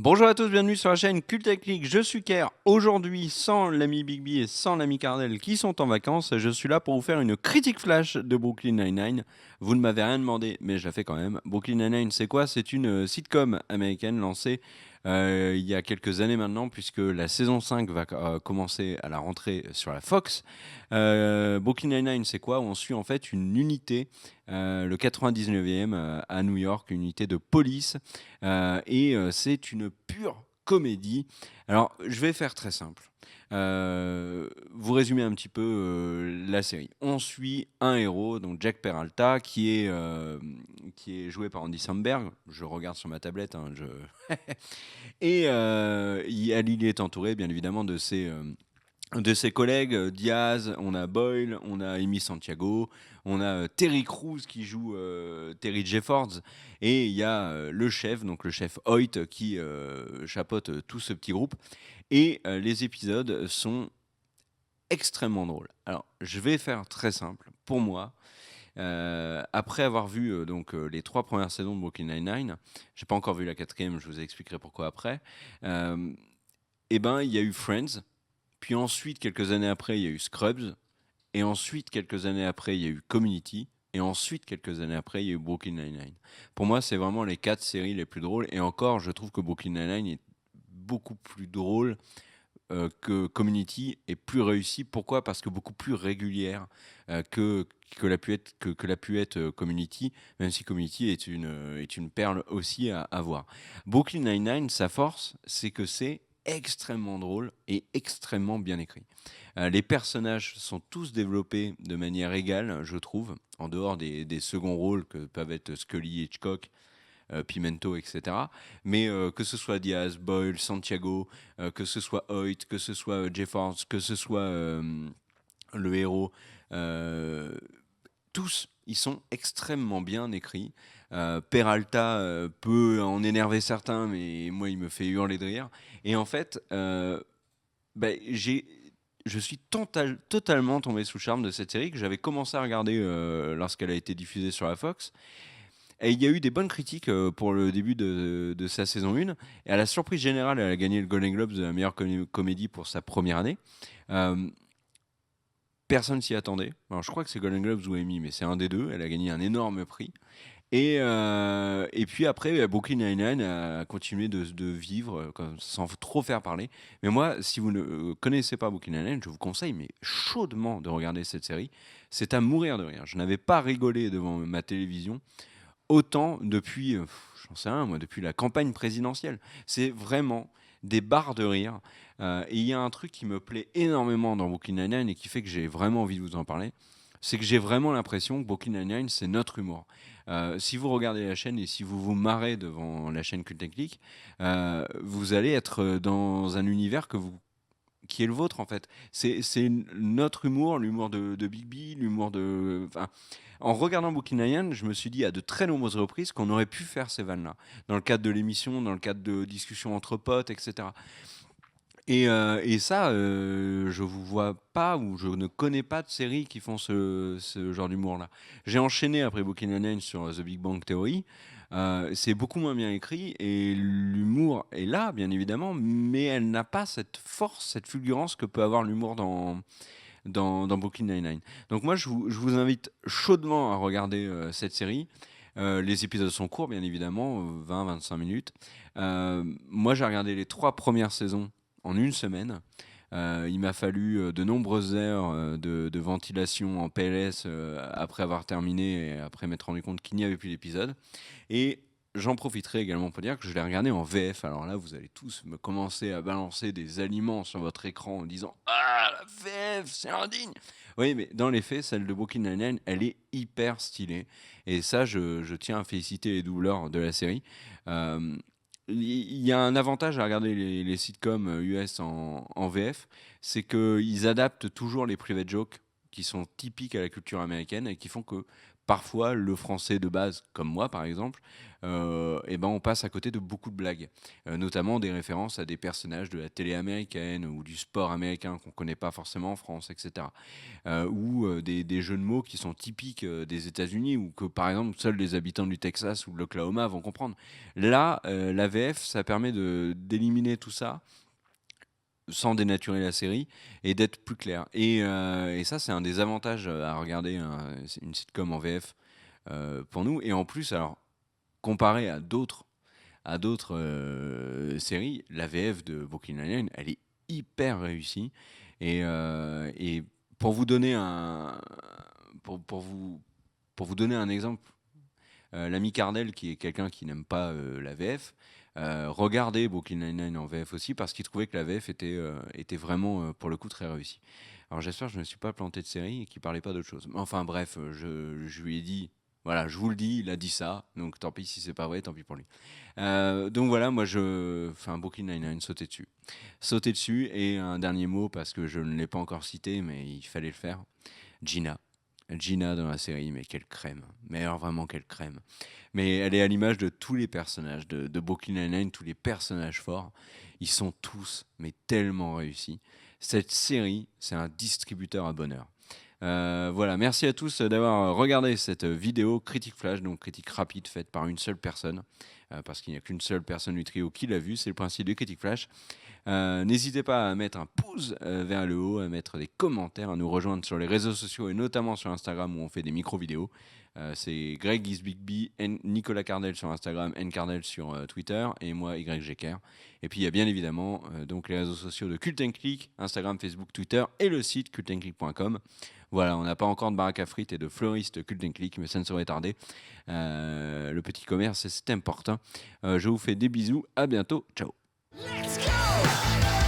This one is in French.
Bonjour à tous, bienvenue sur la chaîne Cult et Click, je suis Ker. Aujourd'hui, sans l'ami Bigby et sans l'ami Cardell qui sont en vacances, je suis là pour vous faire une critique flash de Brooklyn Nine-Nine. Vous ne m'avez rien demandé, mais je la fais quand même. Brooklyn Nine-Nine, c'est quoi? C'est une sitcom américaine lancée il y a quelques années maintenant, puisque la saison 5 va commencer à la rentrée sur la Fox. Brooklyn Nine-Nine, c'est quoi? On suit en fait une unité, le 99e à New York, une unité de police. C'est une pure comédie. Alors, je vais faire très simple. Vous résumez un petit peu la série. On suit un héros, donc Jack Peralta, qui est joué par Andy Samberg. Je regarde sur ma tablette. Il est entouré, bien évidemment, de ses collègues, Diaz, on a Boyle, on a Amy Santiago, on a Terry Crews qui joue Terry Jeffords, et il y a le chef, donc le chef Hoyt, qui chapeaute tout ce petit groupe. Et les épisodes sont extrêmement drôles. Alors, je vais faire très simple. Pour moi, après avoir vu les 3 premières saisons de Brooklyn Nine-Nine, j'ai pas encore vu la quatrième, je vous expliquerai pourquoi après. euh, et ben, il y a eu Friends, puis ensuite, quelques années après, il y a eu Scrubs. Et ensuite, quelques années après, il y a eu Community. Et ensuite, quelques années après, il y a eu Brooklyn Nine-Nine. Pour moi, c'est vraiment les 4 séries les plus drôles. Et encore, je trouve que Brooklyn Nine-Nine est beaucoup plus drôle que Community et plus réussi. Pourquoi? Parce que beaucoup plus régulière que l'a pu être Community, même si Community est une perle aussi à voir. Brooklyn Nine-Nine, sa force, c'est que c'est extrêmement drôle et extrêmement bien écrit. Les personnages sont tous développés de manière égale, je trouve, en dehors des seconds rôles que peuvent être Scully, Hitchcock, Pimento, etc. Mais que ce soit Diaz, Boyle, Santiago, que ce soit Hoyt, que ce soit Jeffords, que ce soit le héros, euh, tous, ils sont extrêmement bien écrits. Peralta peut en énerver certains, mais moi, il me fait hurler de rire. Et en fait, ben, je suis totalement tombé sous le charme de cette série que j'avais commencé à regarder lorsqu'elle a été diffusée sur la Fox. Et il y a eu des bonnes critiques pour le début de sa saison 1. Et à la surprise générale, elle a gagné le Golden Globes de la meilleure comédie pour sa première année. Euh, Personne s'y attendait. Alors, je crois que c'est Golden Globes ou Emmy, mais c'est un des deux. Elle a gagné un énorme prix. Et puis après, Brooklyn Nine-Nine a continué de vivre sans trop faire parler. Mais moi, si vous ne connaissez pas Brooklyn Nine-Nine, je vous conseille mais chaudement de regarder cette série. C'est à mourir de rire. Je n'avais pas rigolé devant ma télévision autant depuis, j'en sais rien moi, depuis la campagne présidentielle. C'est vraiment des barres de rire. Et il y a un truc qui me plaît énormément dans Brooklyn Nine-Nine et qui fait que j'ai vraiment envie de vous en parler, c'est que j'ai vraiment l'impression que Brooklyn Nine-Nine, c'est notre humour. Si vous regardez la chaîne et si vous vous marrez devant la chaîne Cult Click, vous allez être dans un univers qui est le vôtre en fait. C'est notre humour, l'humour de Bigby, l'humour de... Enfin, en regardant Brooklyn Nine-Nine, je me suis dit à de très nombreuses reprises qu'on aurait pu faire ces vannes-là, dans le cadre de l'émission, dans le cadre de discussions entre potes, etc. Et ça, je vous vois pas ou je ne connais pas de séries qui font ce genre d'humour-là. J'ai enchaîné après Brooklyn Nine-Nine sur The Big Bang Theory. C'est beaucoup moins bien écrit et l'humour est là, bien évidemment, mais elle n'a pas cette force, cette fulgurance que peut avoir l'humour dans Brooklyn Nine-Nine. Donc moi, je vous invite chaudement à regarder cette série. Les épisodes sont courts, bien évidemment, 20-25 minutes. Moi, j'ai regardé les 3 premières saisons en une semaine. Il m'a fallu de nombreuses heures de ventilation en PLS après avoir terminé et après m'être rendu compte qu'il n'y avait plus d'épisode. Et j'en profiterai également pour dire que je l'ai regardé en VF. Alors là, vous allez tous me commencer à balancer des aliments sur votre écran en disant «Ah, la VF, c'est indigne!» Oui, mais dans les faits, celle de Brooklyn Nine-Nine, elle est hyper stylée. Et ça, je tiens à féliciter les doubleurs de la série. Euh, il y a un avantage à regarder les sitcoms US en VF, c'est qu'ils adaptent toujours les private jokes qui sont typiques à la culture américaine et qui font que parfois le français de base, comme moi par exemple, et ben on passe à côté de beaucoup de blagues, notamment des références à des personnages de la télé américaine ou du sport américain qu'on connaît pas forcément en France, etc. Ou des jeux de mots qui sont typiques des États-Unis ou que par exemple seuls les habitants du Texas ou de l'Oklahoma vont comprendre. Là, la VF, ça permet d'éliminer tout ça sans dénaturer la série et d'être plus clair. Et ça, c'est un des avantages à regarder une sitcom en VF pour nous. Et en plus, alors, comparé à d'autres séries, la VF de Brooklyn Nine-Nine, elle est hyper réussie. Et pour vous donner pour vous donner un exemple, l'ami Cardel, qui est quelqu'un qui n'aime pas la VF, regardait Brooklyn Nine-Nine en VF aussi parce qu'il trouvait que la VF était vraiment, pour le coup, très réussie. Alors j'espère que je ne me suis pas planté de série et qu'il parlait pas d'autre chose. Enfin bref, je lui ai dit, voilà, je vous le dis, il a dit ça, donc tant pis si c'est pas vrai, tant pis pour lui. Donc voilà, moi enfin Brooklyn Nine-Nine, sautez dessus. Sautez dessus, et un dernier mot parce que je ne l'ai pas encore cité, mais il fallait le faire. Gina. Gina dans la série, mais quelle crème. Mais alors vraiment quelle crème. Mais elle est à l'image de tous les personnages de Brooklyn Nine-Nine, tous les personnages forts. Ils sont tous, mais tellement réussis. Cette série, c'est un distributeur à bonheur. Voilà, merci à tous d'avoir regardé cette vidéo critique flash, donc critique rapide faite par une seule personne, parce qu'il n'y a qu'une seule personne du trio qui l'a vu, c'est le principe de critique flash. N'hésitez pas à mettre un pouce vers le haut, à mettre des commentaires, à nous rejoindre sur les réseaux sociaux et notamment sur Instagram où on fait des micro-vidéos. C'est Greg is Big B, Nicolas Cardel sur Instagram, Cardel sur Twitter et moi YGker. Et puis il y a bien évidemment donc les réseaux sociaux de Cult & Click, Instagram, Facebook, Twitter et le site cultandclick.com. Voilà, on n'a pas encore de baraque à frites et de fleuriste Cult & Click, mais ça ne saurait tarder. Le petit commerce, c'est important. Je vous fais des bisous, à bientôt, ciao. Let's go!